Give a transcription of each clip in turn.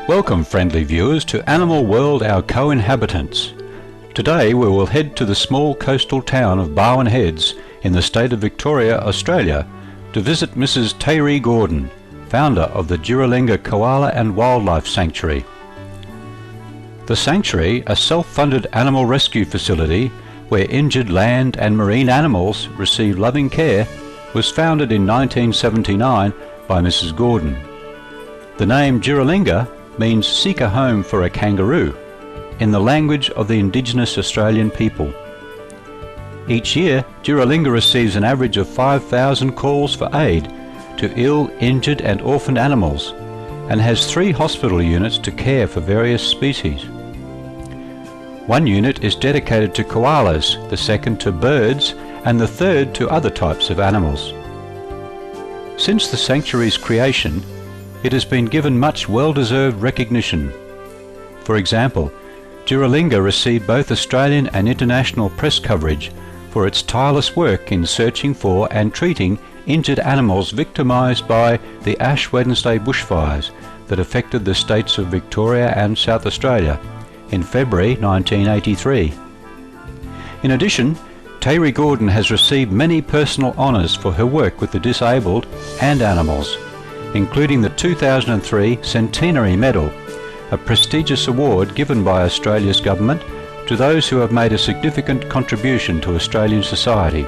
Welcome, friendly viewers, to Animal World, our co-inhabitants. Today we will head to the small coastal town of Barwon Heads in the state of Victoria, Australia, to visit Mrs. Tayrie Gordon, founder of the Jirrahlinga Koala and Wildlife Sanctuary. The sanctuary, a self-funded animal rescue facility where injured land and marine animals receive loving care, was founded in 1979 by Mrs. Gordon. The name Jirrahlinga means seek a home for a kangaroo in the language of the indigenous Australian people. Each year, Jirrahlinga receives an average of 5,000 calls for aid to ill, injured and orphaned animals, and has 3 hospital units to care for various species. One unit is dedicated to koalas, the second to birds, and the third to other types of animals. Since the sanctuary's creation, it has been given much well-deserved recognition. For example, Jirrahlinga received both Australian and international press coverage for its tireless work in searching for and treating injured animals victimised by the Ash Wednesday bushfires that affected the states of Victoria and South Australia in February 1983. In addition, Tayrie Gordon has received many personal honours for her work with the disabled and animals, including the 2003 Centenary Medal, a prestigious award given by Australia's government to those who have made a significant contribution to Australian society.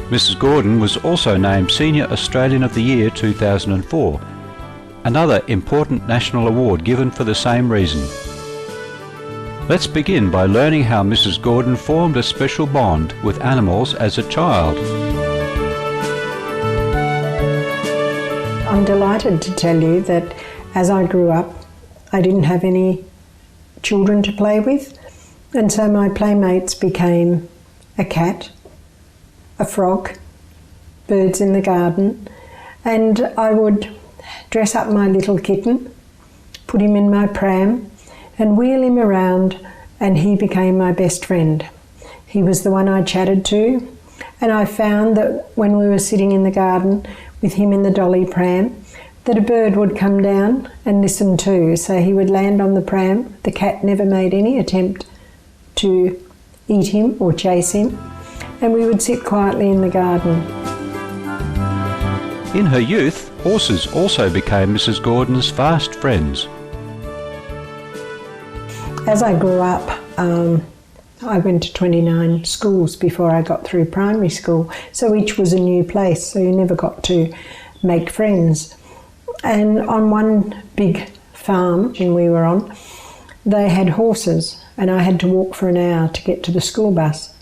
Mrs. Gordon was also named Senior Australian of the Year 2004, another important national award given for the same reason. Let's begin by learning how Mrs. Gordon formed a special bond with animals as a child. I'm delighted to tell you that as I grew up, I didn't have any children to play with, and so my playmates became a cat, a frog, birds in the garden, and I would dress up my little kitten, put him in my pram, and wheel him around, and he became my best friend. He was the one I chatted to, and I found that when we were sitting in the garden with him in the dolly pram, that a bird would come down and listen too. So he would land on the pram. The cat never made any attempt to eat him or chase him, and we would sit quietly in the garden. In her youth, horses also became Mrs. Gordon's fast friends. As I grew up, I went to 29 schools before I got through primary school, so each was a new place, so you never got to make friends. And on one big farm we were on, they had horses, and I had to walk for an hour to get to the school bus.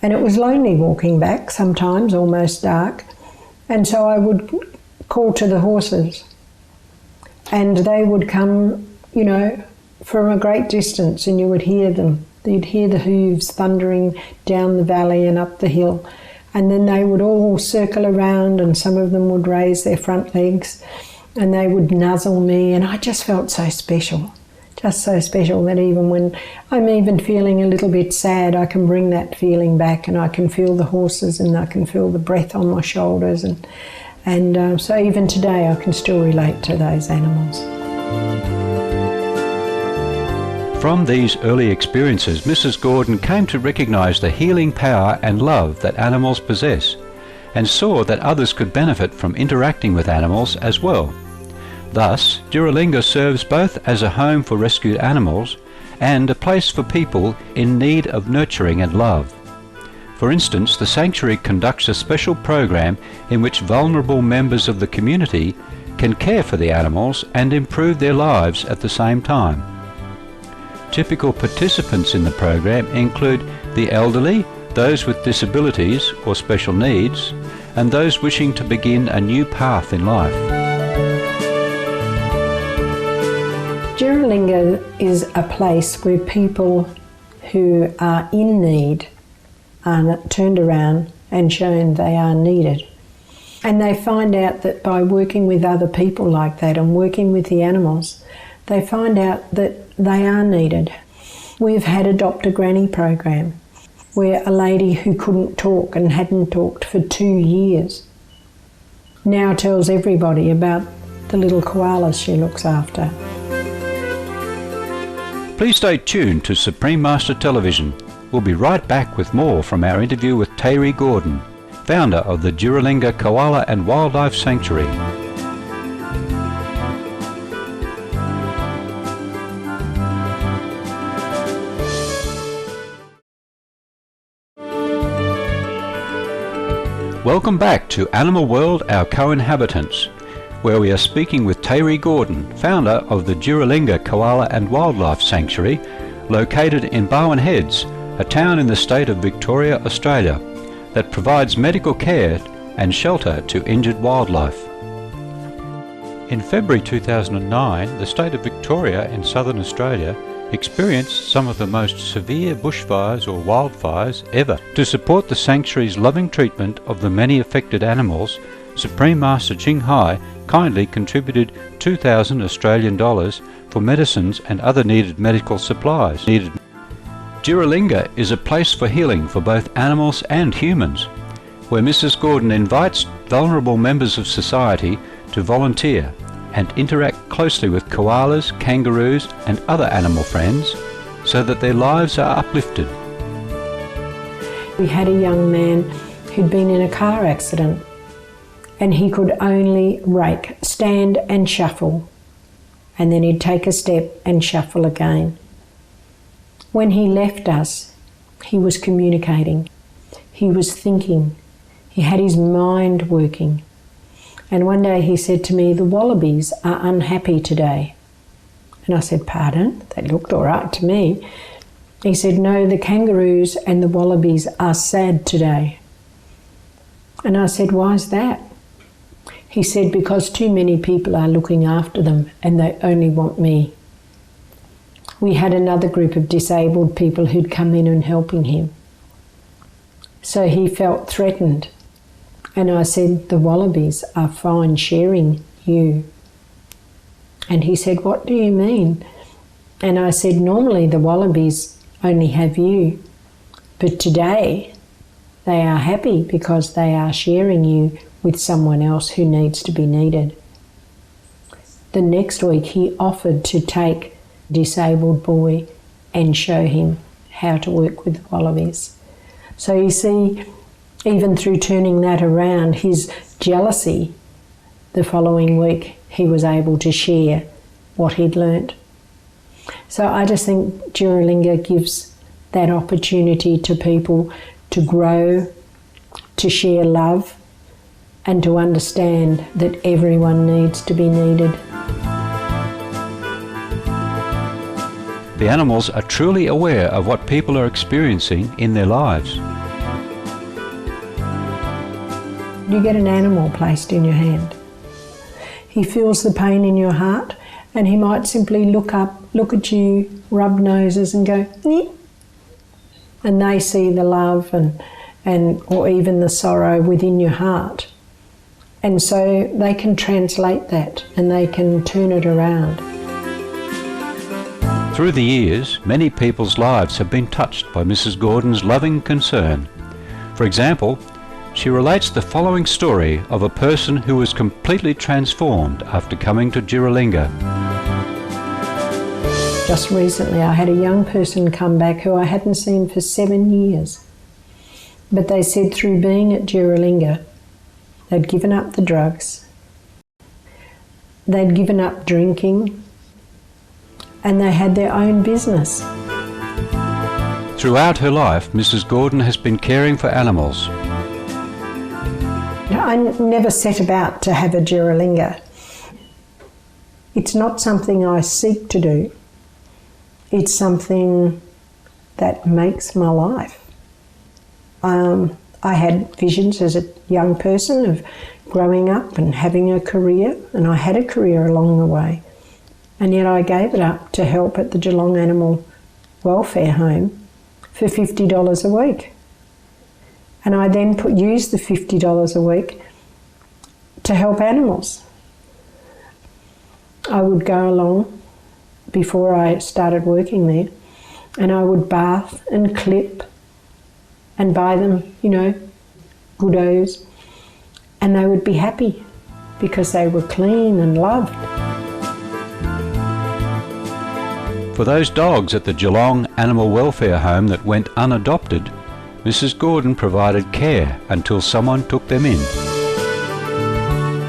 And it was lonely walking back, sometimes almost dark, and so I would call to the horses, and they would come, you know, from a great distance, and you would hear them. You'd hear the hooves thundering down the valley and up the hill, and then they would all circle around, and some of them would raise their front legs and they would nuzzle me, and I just felt so special, just so special that even when I'm even feeling a little bit sad, I can bring that feeling back, and I can feel the horses and I can feel the breath on my shoulders, and so even today I can still relate to those animals. From these early experiences, Mrs. Gordon came to recognise the healing power and love that animals possess, and saw that others could benefit from interacting with animals as well. Thus, Jirrahlinga serves both as a home for rescued animals and a place for people in need of nurturing and love. For instance, the sanctuary conducts a special program in which vulnerable members of the community can care for the animals and improve their lives at the same time. Typical participants in the program include the elderly, those with disabilities or special needs, and those wishing to begin a new path in life. Jirrahlinga is a place where people who are in need are turned around and shown they are needed. And they find out that by working with other people like that and working with the animals, they find out that they are needed. We've had Adopt a Granny program where a lady who couldn't talk and hadn't talked for 2 years now tells everybody about the little koalas she looks after. Please stay tuned to Supreme Master Television. We'll be right back with more from our interview with Terry Gordon, founder of the Jirrahlinga Koala and Wildlife Sanctuary. Welcome back to Animal World, Our Co-Inhabitants, where we are speaking with Terry Gordon, founder of the Jirrahlinga Koala and Wildlife Sanctuary, located in Barwon Heads, a town in the state of Victoria, Australia, that provides medical care and shelter to injured wildlife. In February 2009, the state of Victoria in southern Australia experienced some of the most severe bushfires or wildfires ever. To support the sanctuary's loving treatment of the many affected animals, Supreme Master Ching Hai kindly contributed 2,000 Australian dollars for medicines and other needed medical supplies. Jirrahlinga is a place for healing for both animals and humans, where Mrs. Gordon invites vulnerable members of society to volunteer and interact closely with koalas, kangaroos and other animal friends so that their lives are uplifted. We had a young man who'd been in a car accident and he could only rake, stand and shuffle, and then he'd take a step and shuffle again. When he left us, he was communicating, he was thinking, he had his mind working. And one day he said to me, "The wallabies are unhappy today." And I said, "Pardon?" They looked all right to me. He said, "No, the kangaroos and the wallabies are sad today." And I said, "Why is that?" He said, "Because too many people are looking after them and they only want me." We had another group of disabled people who'd come in and helping him. So he felt threatened. And I said, "The wallabies are fine sharing you." And he said, "What do you mean?" And I said, "Normally the wallabies only have you, but today they are happy because they are sharing you with someone else who needs to be needed." The next week he offered to take a disabled boy and show him how to work with wallabies. So you see, even through turning that around, his jealousy, the following week he was able to share what he'd learnt. So I just think Jirrahlinga gives that opportunity to people to grow, to share love, and to understand that everyone needs to be needed. The animals are truly aware of what people are experiencing in their lives. You get an animal placed in your hand. He feels the pain in your heart and he might simply look up, look at you, rub noses and go, "Nyeh." And they see the love and or even the sorrow within your heart. And so they can translate that and they can turn it around. Through the years, many people's lives have been touched by Mrs. Gordon's loving concern. For example, she relates the following story of a person who was completely transformed after coming to Jirrahlinga. Just recently I had a young person come back who I hadn't seen for 7 years. But they said through being at Jirrahlinga, they'd given up the drugs, they'd given up drinking, and they had their own business. Throughout her life, Mrs. Gordon has been caring for animals. I never set about to have a Jirrahlinga. It's not something I seek to do. It's something that makes my life. I had visions as a young person of growing up and having a career, and I had a career along the way. And yet I gave it up to help at the Geelong Animal Welfare Home for $50 a week. And I then used the $50 a week to help animals. I would go along before I started working there and I would bath and clip and buy them, goodos, and they would be happy because they were clean and loved. For those dogs at the Geelong Animal Welfare Home that went unadopted, Mrs. Gordon provided care until someone took them in.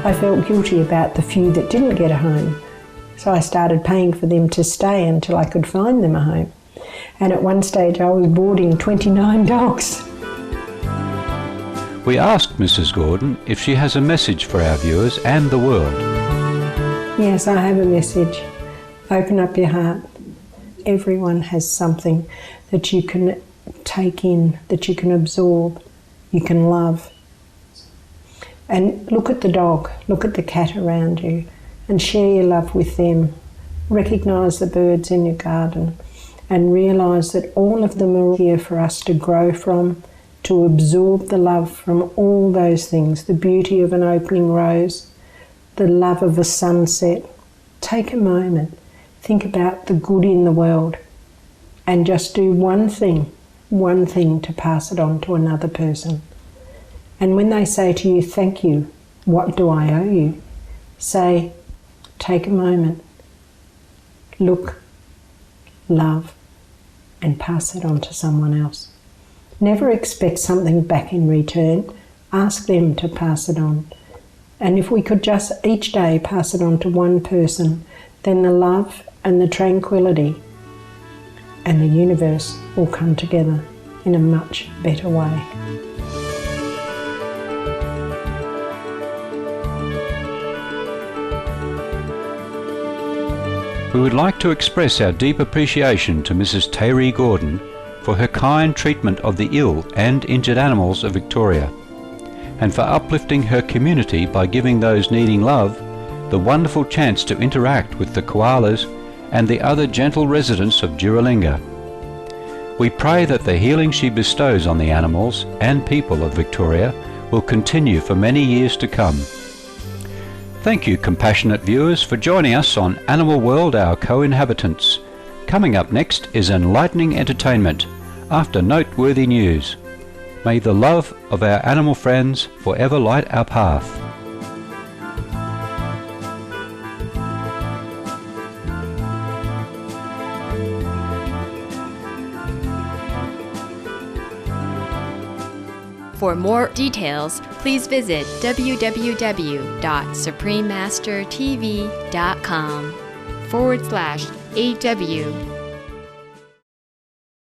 I felt guilty about the few that didn't get a home, so I started paying for them to stay until I could find them a home. And at one stage I was boarding 29 dogs. We asked Mrs. Gordon if she has a message for our viewers and the world. Yes, I have a message. Open up your heart. Everyone has something that you can take in, that you can absorb, you can love. And look at the dog, look at the cat around you, and share your love with them. Recognise the birds in your garden and realise that all of them are here for us to grow from, to absorb the love from all those things, the beauty of an opening rose, the love of a sunset. Take a moment, think about the good in the world, and just do one thing to pass it on to another person. And when they say to you, thank you, what do I owe you? Say, take a moment, look, love, and pass it on to someone else. Never expect something back in return. Ask them to pass it on. And if we could just each day pass it on to one person, then the love and the tranquility and the universe will come together in a much better way. We would like to express our deep appreciation to Mrs. Tayri Gordon for her kind treatment of the ill and injured animals of Victoria, and for uplifting her community by giving those needing love the wonderful chance to interact with the koalas and the other gentle residents of Jirrahlinga. We pray that the healing she bestows on the animals and people of Victoria will continue for many years to come. Thank you, compassionate viewers, for joining us on Animal World, Our Co-Inhabitants. Coming up next is enlightening entertainment after noteworthy news. May the love of our animal friends forever light our path. For more details, please visit www.suprememastertv.com/AW